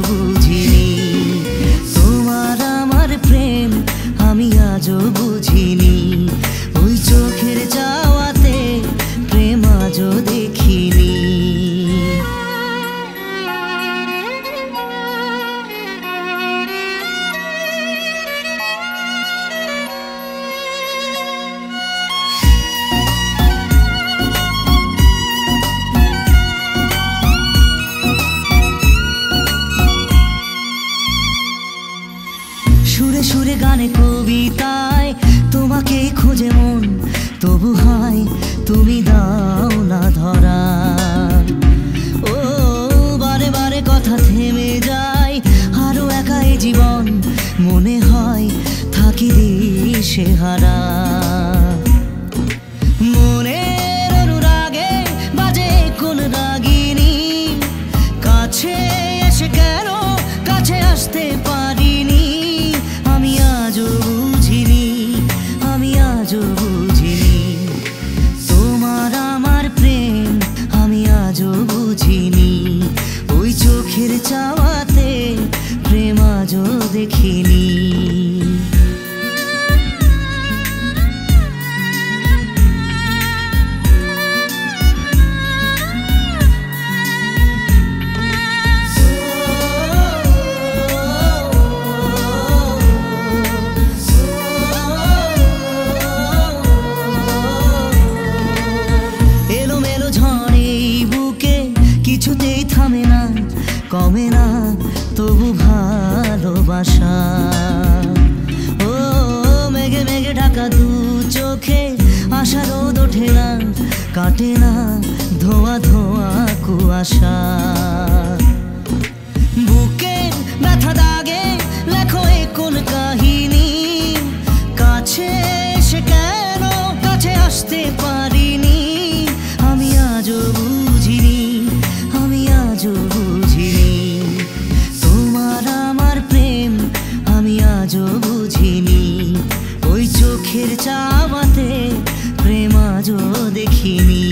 বুঝিনি। তোমার আমার প্রেম আমি আজও বুঝিনি। ওই চোখের চাওয়াতে প্রেম আজও দেখিনি। সুরে সুরে গানে কবিতায় তোমাকে খোঁজে মন, তবু হায় তুমি দাও না ধরা। ও বারে বারে কথা থেমে যায়, আরো একাই জীবন মনে হয় থাকি দিশে হারা। মনের অনুরাগে বাজে কোন রাগিনী, কাছে এসে কেন কাছে আসতে পারিনি। আমি আজও বুঝিনি, আমি আজও বুঝিনি। তোমার আমার প্রেম আমি আজও বুঝিনি। ওই চোখের চাওয়াতে প্রেম আজও দেখিনি। কিছুতেই থামে না, কমে না তবু ভালোবাসা। ও মেঘে মেঘে ঢাকা দু চোখে আশা রোদ ওঠে না, কাটে না ধোয়া ধোয়া কুয়াশা। বুকে ব্যথা দাগে লেখো এ কোন কাহিনী, কাছে এসে কেন কাছে আসতে পারিনি। আমি আজও বুঝিনি, আমি আজও বুঝিনি। তোমার আমার প্রেম আমি আজও বুঝিনি। ওই চোখের চাওয়াতে প্রেম আজও দেখিনি।